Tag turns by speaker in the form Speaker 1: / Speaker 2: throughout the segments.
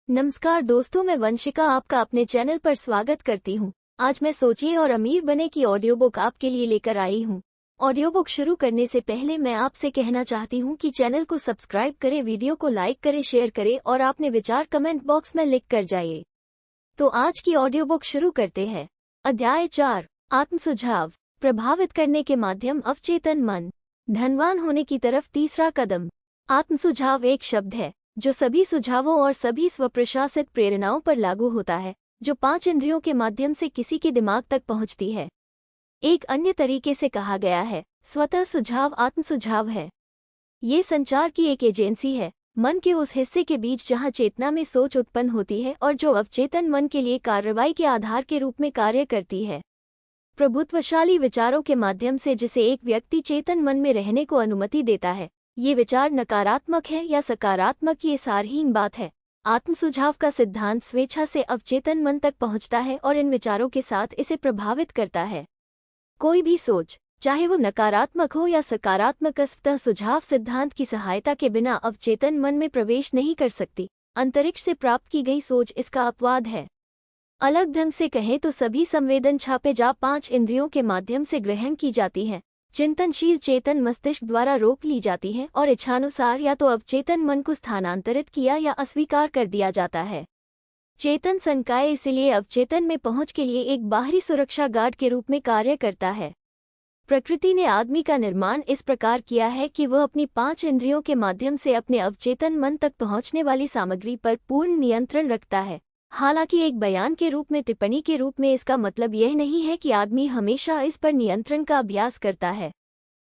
Speaker 1: नमस्कार दोस्तों, मैं वंशिका आपका अपने चैनल पर स्वागत करती हूँ। आज मैं सोचिए और अमीर बने की ऑडियो बुक आपके लिए लेकर आई हूँ। ऑडियो बुक शुरू करने से पहले मैं आपसे कहना चाहती हूँ कि चैनल को सब्सक्राइब करें, वीडियो को लाइक करें, शेयर करें और अपने विचार कमेंट बॉक्स में लिख कर जाइए। तो आज की ऑडियो बुक शुरू करते हैं। अध्याय 4, आत्म सुझाव, प्रभावित करने के माध्यम अवचेतन मन, धनवान होने की तरफ तीसरा कदम। आत्म सुझाव एक शब्द है जो सभी सुझावों और सभी स्वप्रशासित प्रेरणाओं पर लागू होता है, जो 5 इंद्रियों के माध्यम से किसी के दिमाग तक पहुंचती है। एक अन्य तरीके से कहा गया है, स्वतः सुझाव आत्म सुझाव है। ये संचार की एक एजेंसी है, मन के उस हिस्से के बीच जहां चेतना में सोच उत्पन्न होती है और जो अवचेतन मन के लिए कार्रवाई के आधार के रूप में कार्य करती है। प्रभुत्वशाली विचारों के माध्यम से जिसे एक व्यक्ति चेतन मन में रहने को अनुमति देता है, ये विचार नकारात्मक है या सकारात्मक, ये सारहीन बात है। आत्म सुझाव का सिद्धांत स्वेच्छा से अवचेतन मन तक पहुंचता है और इन विचारों के साथ इसे प्रभावित करता है। कोई भी सोच, चाहे वो नकारात्मक हो या सकारात्मक, स्वतः सुझाव सिद्धांत की सहायता के बिना अवचेतन मन में प्रवेश नहीं कर सकती। अंतरिक्ष से प्राप्त की गई सोच इसका अपवाद है। अलग ढंग से कहें तो सभी संवेदन छापे जा 5 इंद्रियों के माध्यम से ग्रहण की जाती हैं, चिंतनशील चेतन मस्तिष्क द्वारा रोक ली जाती है और इच्छानुसार या तो अवचेतन मन को स्थानांतरित किया या अस्वीकार कर दिया जाता है। चेतन संकाय इसलिए अवचेतन में पहुंच के लिए एक बाहरी सुरक्षा गार्ड के रूप में कार्य करता है। प्रकृति ने आदमी का निर्माण इस प्रकार किया है कि वह अपनी 5 इंद्रियों के माध्यम से अपने अवचेतन मन तक पहुंचने वाली सामग्री पर पूर्ण नियंत्रण रखता है। हालांकि एक बयान के रूप में, टिप्पणी के रूप में, इसका मतलब यह नहीं है कि आदमी हमेशा इस पर नियंत्रण का अभ्यास करता है।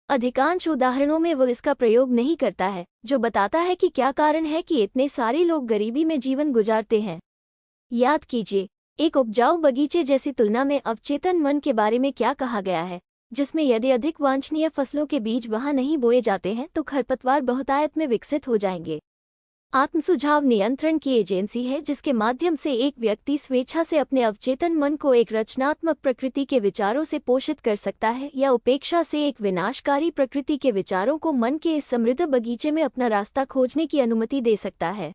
Speaker 1: अधिकांश उदाहरणों में वह इसका प्रयोग नहीं करता है, जो बताता है कि क्या कारण है कि इतने सारे लोग गरीबी में जीवन गुजारते हैं। याद कीजिए, एक उपजाऊ बगीचे जैसी तुलना में अवचेतन मन के बारे में क्या कहा गया है, जिसमें यदि अधिक वांछनीय फसलों के बीज वहां नहीं बोए जाते हैं तो खरपतवार बहुतायत में विकसित हो जाएंगे। आत्म सुझाव नियंत्रण की एजेंसी है जिसके माध्यम से एक व्यक्ति स्वेच्छा से अपने अवचेतन मन को एक रचनात्मक प्रकृति के विचारों से पोषित कर सकता है या उपेक्षा से एक विनाशकारी प्रकृति के विचारों को मन के इस समृद्ध बगीचे में अपना रास्ता खोजने की अनुमति दे सकता है।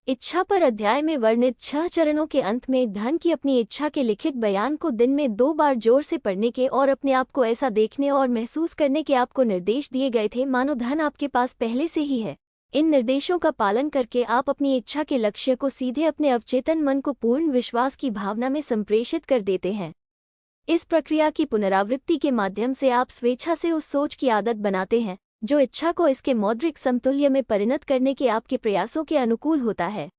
Speaker 1: इच्छा पर अध्याय में वर्णित 6 चरणों के अंत में धन की अपनी इच्छा के लिखित बयान को दिन में 2 बार जोर से पढ़ने के और अपने आप को ऐसा देखने और महसूस करने के आपको निर्देश दिए गए थे मानो धन आपके पास पहले से ही है। इन निर्देशों का पालन करके आप अपनी इच्छा के लक्ष्य को सीधे अपने अवचेतन मन को पूर्ण विश्वास की भावना में संप्रेषित कर देते हैं। इस प्रक्रिया की पुनरावृत्ति के माध्यम से आप स्वेच्छा से उस सोच की आदत बनाते हैं जो इच्छा को इसके मौद्रिक समतुल्य में परिणत करने के आपके प्रयासों के अनुकूल होता है।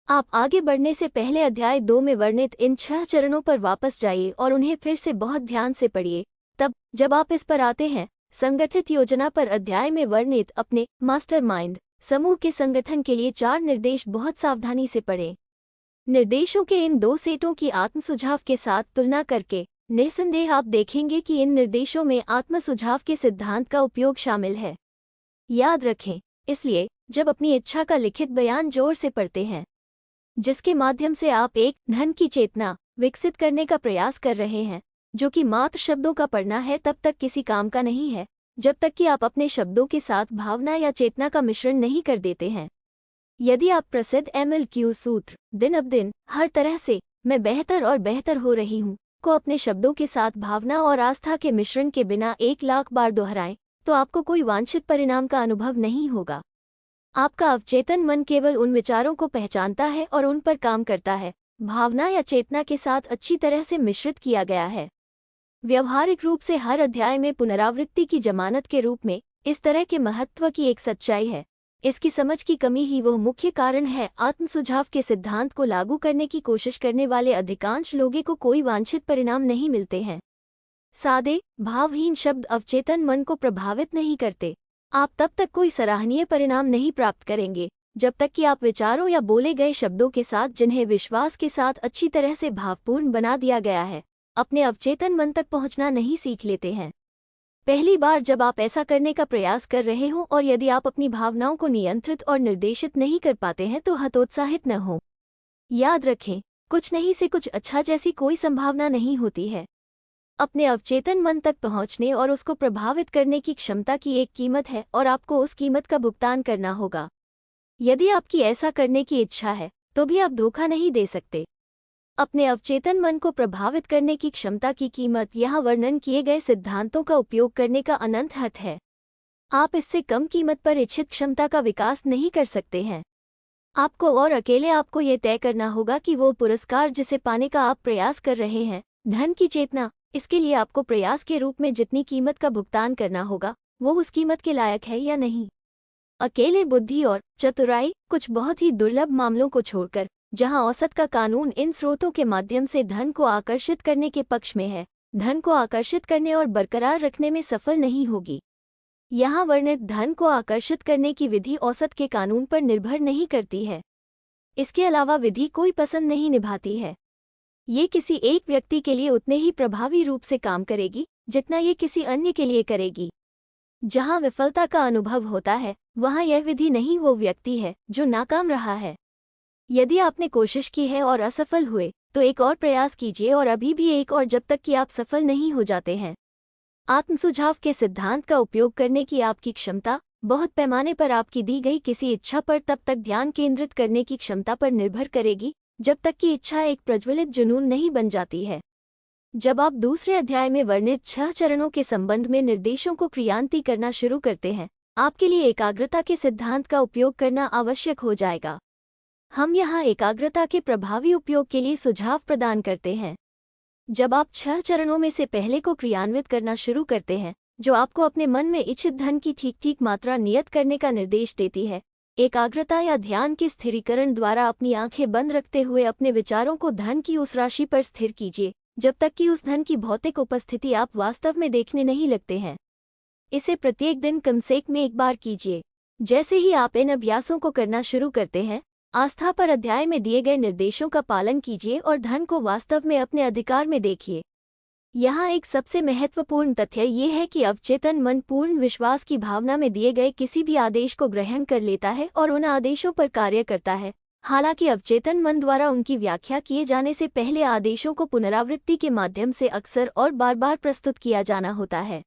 Speaker 1: आप आगे बढ़ने से पहले अध्याय 2 में वर्णित इन 6 चरणों पर वापस जाइए और उन्हें फिर से बहुत ध्यान से पढ़िए। तब जब आप इस पर आते हैं, संगठित योजना पर अध्याय में वर्णित अपने मास्टरमाइंड समूह के संगठन के लिए 4 निर्देश बहुत सावधानी से पढ़ें। निर्देशों के इन 2 सेटों की आत्म सुझाव के साथ तुलना करके निस्संदेह आप देखेंगे कि इन निर्देशों में आत्म सुझाव के सिद्धांत का उपयोग शामिल है। याद रखें, इसलिए जब अपनी इच्छा का लिखित बयान जोर से पढ़ते हैं, जिसके माध्यम से आप एक धन की चेतना विकसित करने का प्रयास कर रहे हैं, जो कि मात्र शब्दों का पढ़ना है, तब तक किसी काम का नहीं है जब तक कि आप अपने शब्दों के साथ भावना या चेतना का मिश्रण नहीं कर देते हैं। यदि आप प्रसिद्ध MLQ सूत्र दिन अब दिन हर तरह से मैं बेहतर और बेहतर हो रही हूँ को अपने शब्दों के साथ भावना और आस्था के मिश्रण के बिना 1 लाख बार दोहराएं, तो आपको कोई वांछित परिणाम का अनुभव नहीं होगा। आपका अवचेतन मन केवल उन विचारों को पहचानता है और उन पर काम करता है, भावना या चेतना के साथ अच्छी तरह से मिश्रित किया गया है। व्यवहारिक रूप से हर अध्याय में पुनरावृत्ति की जमानत के रूप में इस तरह के महत्व की एक सच्चाई है। इसकी समझ की कमी ही वह मुख्य कारण है। आत्म सुझाव के सिद्धांत को लागू करने की कोशिश करने वाले अधिकांश लोगों को कोई वांछित परिणाम नहीं मिलते हैं। सादे, भावहीन शब्द अवचेतन मन को प्रभावित नहीं करते। आप तब तक कोई सराहनीय परिणाम नहीं प्राप्त करेंगे जब तक कि आप विचारों या बोले गए शब्दों के साथ, जिन्हें विश्वास के साथ अच्छी तरह से भावपूर्ण बना दिया गया है, अपने अवचेतन मन तक पहुंचना नहीं सीख लेते हैं। पहली बार जब आप ऐसा करने का प्रयास कर रहे हो और यदि आप अपनी भावनाओं को नियंत्रित और निर्देशित नहीं कर पाते हैं तो हतोत्साहित न हो। याद रखें, कुछ नहीं से कुछ अच्छा जैसी कोई संभावना नहीं होती है। अपने अवचेतन मन तक पहुंचने और उसको प्रभावित करने की क्षमता की एक कीमत है और आपको उस कीमत का भुगतान करना होगा। यदि आपकी ऐसा करने की इच्छा है तो भी आप धोखा नहीं दे सकते। अपने अवचेतन मन को प्रभावित करने की क्षमता की कीमत यहाँ वर्णन किए गए सिद्धांतों का उपयोग करने का अनंत हद है। आप इससे कम कीमत पर इच्छित क्षमता का विकास नहीं कर सकते हैं। आपको और अकेले आपको ये तय करना होगा कि वो पुरस्कार जिसे पाने का आप प्रयास कर रहे हैं, धन की चेतना, इसके लिए आपको प्रयास के रूप में जितनी कीमत का भुगतान करना होगा वो उस कीमत के लायक है या नहीं। अकेले बुद्धि और चतुराई कुछ बहुत ही दुर्लभ मामलों को छोड़कर, जहां औसत का कानून इन स्रोतों के माध्यम से धन को आकर्षित करने के पक्ष में है, धन को आकर्षित करने और बरकरार रखने में सफल नहीं होगी। यहाँ वर्णित धन को आकर्षित करने की विधि औसत के कानून पर निर्भर नहीं करती है। इसके अलावा विधि कोई पसंद नहीं निभाती है। ये किसी एक व्यक्ति के लिए उतने ही प्रभावी रूप से काम करेगी जितना ये किसी अन्य के लिए करेगी। जहाँ विफलता का अनुभव होता है वहाँ यह विधि नहीं, वो व्यक्ति है जो नाकाम रहा है। यदि आपने कोशिश की है और असफल हुए तो एक और प्रयास कीजिए और अभी भी एक और, जब तक कि आप सफल नहीं हो जाते हैं। आत्मसुझाव के सिद्धांत का उपयोग करने की आपकी क्षमता बहुत पैमाने पर आपकी दी गई किसी इच्छा पर तब तक ध्यान केंद्रित करने की क्षमता पर निर्भर करेगी जब तक कि इच्छा एक प्रज्वलित जुनून नहीं बन जाती है। जब आप दूसरे अध्याय में वर्णित 6 चरणों के संबंध में निर्देशों को क्रियान्वित करना शुरू करते हैं, आपके लिए एकाग्रता के सिद्धांत का उपयोग करना आवश्यक हो जाएगा। हम यहाँ एकाग्रता के प्रभावी उपयोग के लिए सुझाव प्रदान करते हैं। जब आप 6 चरणों में से पहले को क्रियान्वित करना शुरू करते हैं, जो आपको अपने मन में इच्छित धन की ठीक मात्रा नियत करने का निर्देश देती है, एकाग्रता या ध्यान के स्थिरीकरण द्वारा अपनी आंखें बंद रखते हुए अपने विचारों को धन की उस राशि पर स्थिर कीजिए जब तक कि उस धन की भौतिक उपस्थिति आप वास्तव में देखने नहीं लगते हैं। इसे प्रत्येक दिन कम से कम एक बार कीजिए। जैसे ही आप इन अभ्यासों को करना शुरू करते हैं, आस्था पर अध्याय में दिए गए निर्देशों का पालन कीजिए और धन को वास्तव में अपने अधिकार में देखिए। यहाँ एक सबसे महत्वपूर्ण तथ्य ये है कि अवचेतन मन पूर्ण विश्वास की भावना में दिए गए किसी भी आदेश को ग्रहण कर लेता है और उन आदेशों पर कार्य करता है। हालांकि अवचेतन मन द्वारा उनकी व्याख्या किए जाने से पहले आदेशों को पुनरावृत्ति के माध्यम से अक्सर और बार बार प्रस्तुत किया जाना होता है।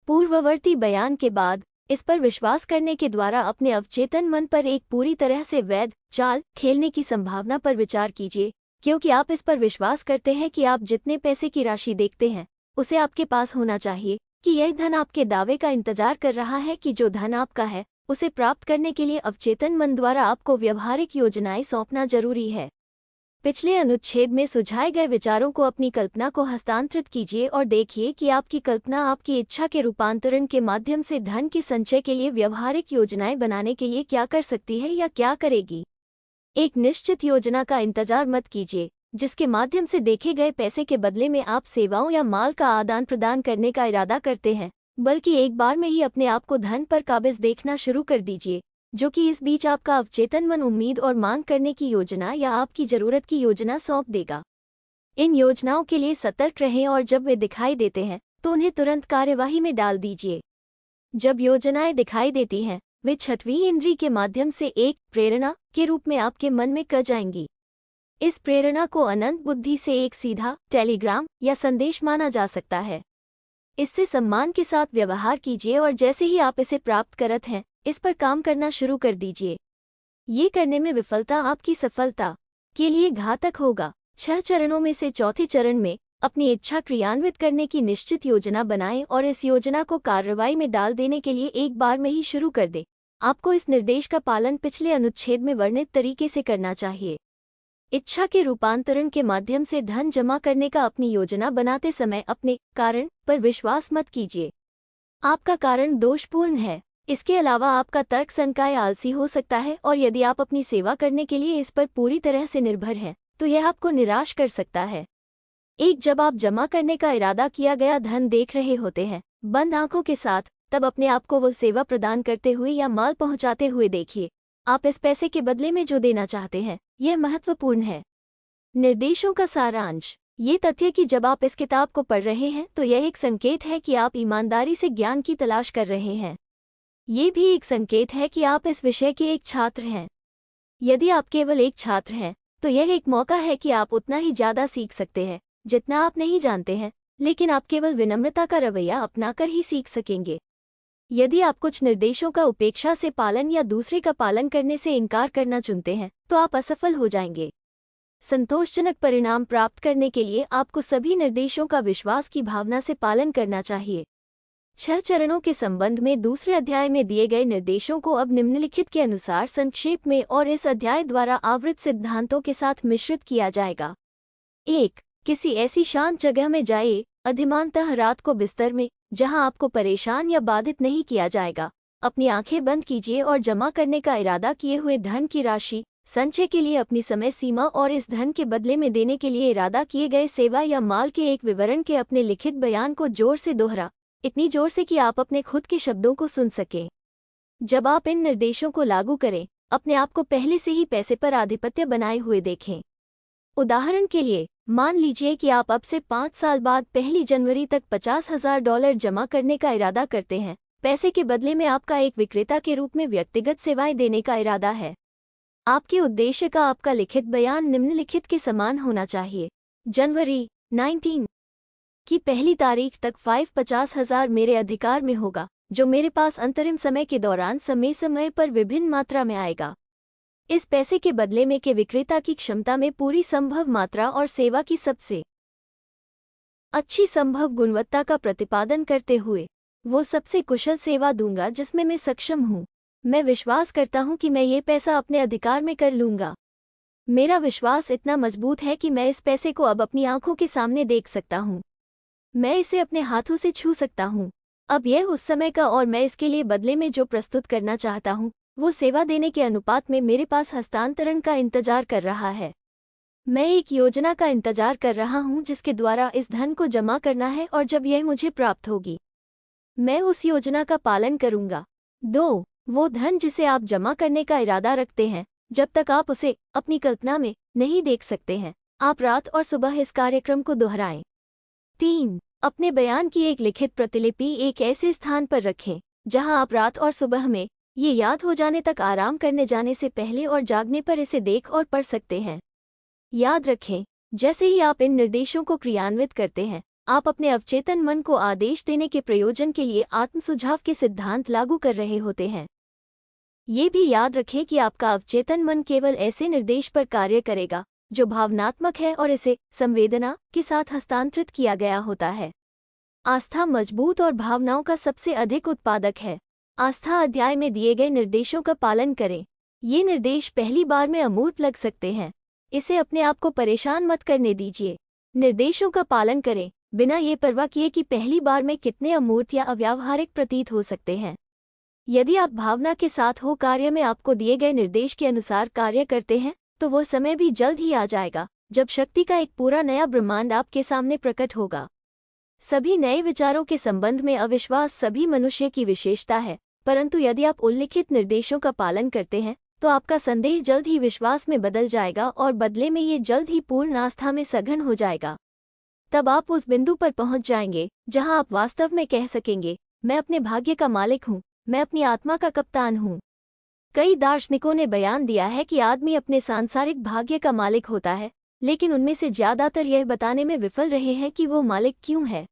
Speaker 1: पूर्ववर्ती बयान के बाद इस पर विश्वास करने के द्वारा अपने अवचेतन मन पर एक पूरी तरह से वैध चाल खेलने की संभावना पर विचार कीजिए, क्योंकि आप इस पर विश्वास करते हैं कि आप जितने पैसे की राशि देखते हैं उसे आपके पास होना चाहिए, कि यह धन आपके दावे का इंतजार कर रहा है कि जो धन आपका है उसे प्राप्त करने के लिए अवचेतन मन द्वारा आपको व्यवहारिक योजनाएं सौंपना जरूरी है। पिछले अनुच्छेद में सुझाए गए विचारों को अपनी कल्पना को हस्तांतरित कीजिए और देखिए कि आपकी कल्पना आपकी इच्छा के रूपांतरण के माध्यम से धन के संचय के लिए व्यवहारिक योजनाएं बनाने के लिए क्या कर सकती है या क्या करेगी। एक निश्चित योजना का इंतजार मत कीजिए जिसके माध्यम से देखे गए पैसे के बदले में आप सेवाओं या माल का आदान प्रदान करने का इरादा करते हैं, बल्कि एक बार में ही अपने आप को धन पर काबिज देखना शुरू कर दीजिए, जो कि इस बीच आपका अवचेतन मन उम्मीद और मांग करने की योजना या आपकी जरूरत की योजना सौंप देगा। इन योजनाओं के लिए सतर्क रहें और जब वे दिखाई देते हैं तो उन्हें तुरंत कार्यवाही में डाल दीजिए। जब योजनाएं दिखाई देती हैं, वे 6वीं इंद्री के माध्यम से एक प्रेरणा के रूप में आपके मन में कर जाएंगी। इस प्रेरणा को अनंत बुद्धि से एक सीधा टेलीग्राम या संदेश माना जा सकता है। इससे सम्मान के साथ व्यवहार कीजिए और जैसे ही आप इसे प्राप्त करते हैं, इस पर काम करना शुरू कर दीजिए। ये करने में विफलता आपकी सफलता के लिए घातक होगा। 6 चरणों में से चौथे चरण में अपनी इच्छा क्रियान्वित करने की निश्चित योजना बनाएं और इस योजना को कार्रवाई में डाल देने के लिए एक बार में ही शुरू कर दें। आपको इस निर्देश का पालन पिछले अनुच्छेद में वर्णित तरीके से करना चाहिए। इच्छा के रूपांतरण के माध्यम से धन जमा करने का अपनी योजना बनाते समय अपने कारण पर विश्वास मत कीजिए। आपका कारण दोषपूर्ण है। इसके अलावा आपका तर्क संकाय आलसी हो सकता है और यदि आप अपनी सेवा करने के लिए इस पर पूरी तरह से निर्भर हैं, तो यह आपको निराश कर सकता है। जब आप जमा करने का इरादा किया गया धन देख रहे होते हैं बंद आंखों के साथ, तब अपने आप को वो सेवा प्रदान करते हुए या माल पहुंचाते हुए देखिए। आप इस पैसे के बदले में जो देना चाहते हैं यह महत्वपूर्ण है। निर्देशों का सारांश। ये तथ्य कि जब आप इस किताब को पढ़ रहे हैं तो यह एक संकेत है कि आप ईमानदारी से ज्ञान की तलाश कर रहे हैं। ये भी एक संकेत है कि आप इस विषय के एक छात्र हैं। यदि आप केवल एक छात्र हैं तो यह एक मौका है कि आप उतना ही ज़्यादा सीख सकते हैं जितना आप नहीं जानते हैं, लेकिन आप केवल विनम्रता का रवैया अपनाकर ही सीख सकेंगे। यदि आप कुछ निर्देशों का उपेक्षा से पालन या दूसरे का पालन करने से इनकार करना चुनते हैं तो आप असफल हो जाएंगे। संतोषजनक परिणाम प्राप्त करने के लिए आपको सभी निर्देशों का विश्वास की भावना से पालन करना चाहिए। 6 चरणों के संबंध में दूसरे अध्याय में दिए गए निर्देशों को अब निम्नलिखित के अनुसार संक्षेप में और इस अध्याय द्वारा आवृत सिद्धांतों के साथ मिश्रित किया जाएगा। 1. किसी ऐसी शांत जगह में जाइए, अधिमानतः रात को बिस्तर में, जहां आपको परेशान या बाधित नहीं किया जाएगा। अपनी आंखें बंद कीजिए और जमा करने का इरादा किए हुए धन की राशि, संचय के लिए अपनी समय सीमा और इस धन के बदले में देने के लिए इरादा किए गए सेवा या माल के एक विवरण के अपने लिखित बयान को जोर से दोहरा, इतनी जोर से कि आप अपने खुद के शब्दों को सुन सकें। जब आप इन निर्देशों को लागू करें, अपने आप को पहले से ही पैसे पर आधिपत्य बनाए हुए देखें। उदाहरण के लिए, मान लीजिए कि आप अब से 5 साल बाद 1 जनवरी तक $50,000 जमा करने का इरादा करते हैं। पैसे के बदले में आपका एक विक्रेता के रूप में व्यक्तिगत सेवाएं देने का इरादा है। आपके उद्देश्य का आपका लिखित बयान निम्नलिखित के समान होना चाहिए। जनवरी 19 की पहली तारीख तक 50,000 मेरे अधिकार में होगा, जो मेरे पास अंतरिम समय के दौरान समय पर विभिन्न मात्रा में आएगा। इस पैसे के बदले में के विक्रेता की क्षमता में पूरी संभव मात्रा और सेवा की सबसे अच्छी संभव गुणवत्ता का प्रतिपादन करते हुए वो सबसे कुशल सेवा दूंगा जिसमें मैं सक्षम हूँ। मैं विश्वास करता हूँ कि मैं ये पैसा अपने अधिकार में कर लूंगा। मेरा विश्वास इतना मजबूत है कि मैं इस पैसे को अब अपनी आंखों के सामने देख सकता हूँ। मैं इसे अपने हाथों से छू सकता हूँ। अब यह उस समय का और मैं इसके लिए बदले में जो प्रस्तुत करना चाहता हूँ वो सेवा देने के अनुपात में मेरे पास हस्तांतरण का इंतजार कर रहा है। मैं एक योजना का इंतजार कर रहा हूं जिसके द्वारा इस धन को जमा करना है और जब यह मुझे प्राप्त होगी मैं उस योजना का पालन करूंगा। 2. वो धन जिसे आप जमा करने का इरादा रखते हैं, जब तक आप उसे अपनी कल्पना में नहीं देख सकते हैं, आप रात और सुबह इस कार्यक्रम को दोहराएं। 3. अपने बयान की एक लिखित प्रतिलिपि एक ऐसे स्थान पर रखें जहां आप रात और सुबह में ये याद हो जाने तक आराम करने जाने से पहले और जागने पर इसे देख और पढ़ सकते हैं। याद रखें, जैसे ही आप इन निर्देशों को क्रियान्वित करते हैं, आप अपने अवचेतन मन को आदेश देने के प्रयोजन के लिए आत्मसुझाव के सिद्धांत लागू कर रहे होते हैं। ये भी याद रखें कि आपका अवचेतन मन केवल ऐसे निर्देश पर कार्य करेगा जो भावनात्मक है और इसे संवेदना के साथ हस्तांतरित किया गया होता है। आस्था मजबूत और भावनाओं का सबसे अधिक उत्पादक है। आस्था अध्याय में दिए गए निर्देशों का पालन करें। ये निर्देश पहली बार में अमूर्त लग सकते हैं। इसे अपने आप को परेशान मत करने दीजिए। निर्देशों का पालन करें बिना ये परवाह किए कि पहली बार में कितने अमूर्त या अव्यावहारिक प्रतीत हो सकते हैं। यदि आप भावना के साथ हो कार्य में आपको दिए गए निर्देश के अनुसार कार्य करते हैं तो वो समय भी जल्द ही आ जाएगा जब शक्ति का एक पूरा नया ब्रह्मांड आपके सामने प्रकट होगा। सभी नए विचारों के संबंध में अविश्वास सभी मनुष्य की विशेषता है, परंतु यदि आप उल्लिखित निर्देशों का पालन करते हैं तो आपका संदेह जल्द ही विश्वास में बदल जाएगा और बदले में ये जल्द ही पूर्ण आस्था में सघन हो जाएगा। तब आप उस बिंदु पर पहुंच जाएंगे जहां आप वास्तव में कह सकेंगे, मैं अपने भाग्य का मालिक हूं, मैं अपनी आत्मा का कप्तान हूं। कई दार्शनिकों ने बयान दिया है कि आदमी अपने सांसारिक भाग्य का मालिक होता है, लेकिन उनमें से ज्यादातर यह बताने में विफल रहे हैं कि वो मालिक क्यों है।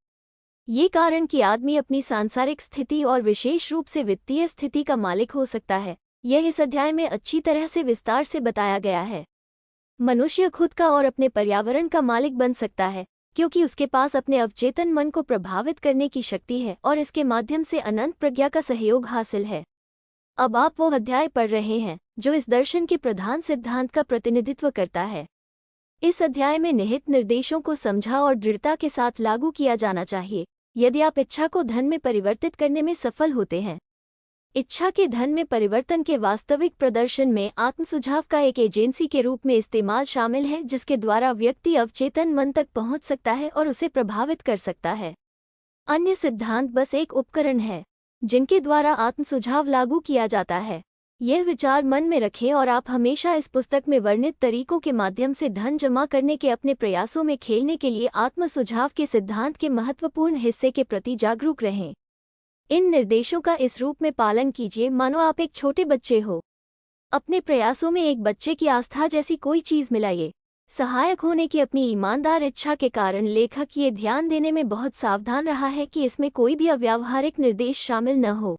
Speaker 1: ये कारण कि आदमी अपनी सांसारिक स्थिति और विशेष रूप से वित्तीय स्थिति का मालिक हो सकता है, यह इस अध्याय में अच्छी तरह से विस्तार से बताया गया है। मनुष्य खुद का और अपने पर्यावरण का मालिक बन सकता है क्योंकि उसके पास अपने अवचेतन मन को प्रभावित करने की शक्ति है और इसके माध्यम से अनंत प्रज्ञा का सहयोग हासिल है। अब आप वो अध्याय पढ़ रहे हैं जो इस दर्शन के प्रधान सिद्धांत का प्रतिनिधित्व करता है। इस अध्याय में निहित निर्देशों को समझा और दृढ़ता के साथ लागू किया जाना चाहिए यदि आप इच्छा को धन में परिवर्तित करने में सफल होते हैं। इच्छा के धन में परिवर्तन के वास्तविक प्रदर्शन में आत्मसुझाव का एक एजेंसी के रूप में इस्तेमाल शामिल है जिसके द्वारा व्यक्ति अवचेतन मन तक पहुंच सकता है और उसे प्रभावित कर सकता है। अन्य सिद्धांत बस एक उपकरण है जिनके द्वारा आत्मसुझाव लागू किया जाता है। यह विचार मन में रखें और आप हमेशा इस पुस्तक में वर्णित तरीकों के माध्यम से धन जमा करने के अपने प्रयासों में खेलने के लिए आत्मसुझाव के सिद्धांत के महत्वपूर्ण हिस्से के प्रति जागरूक रहें। इन निर्देशों का इस रूप में पालन कीजिए मानो आप एक छोटे बच्चे हो। अपने प्रयासों में एक बच्चे की आस्था जैसी कोई चीज मिलाइए। सहायक होने की अपनी ईमानदार इच्छा के कारण लेखक ये ध्यान देने में बहुत सावधान रहा है कि इसमें कोई भी अव्यावहारिक निर्देश शामिल न हो।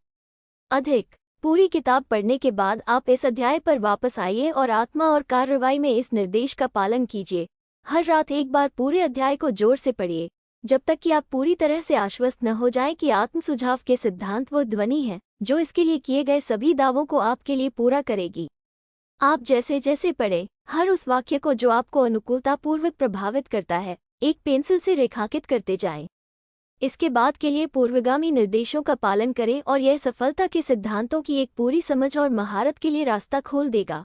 Speaker 1: अधिक। पूरी किताब पढ़ने के बाद आप इस अध्याय पर वापस आइए और आत्मा और कार्रवाई में इस निर्देश का पालन कीजिए। हर रात एक बार पूरे अध्याय को जोर से पढ़िए, जब तक कि आप पूरी तरह से आश्वस्त न हो जाएं कि आत्म सुझाव के सिद्धांत वो ध्वनि है जो इसके लिए किए गए सभी दावों को आपके लिए पूरा करेगी। आप जैसे जैसे पढ़ें, हर उस वाक्य को जो आपको अनुकूलतापूर्वक प्रभावित करता है, एक पेंसिल से रेखांकित करते जाएं। इसके बाद के लिए पूर्वगामी निर्देशों का पालन करें और यह सफलता के सिद्धांतों की एक पूरी समझ और महारत के लिए रास्ता खोल देगा।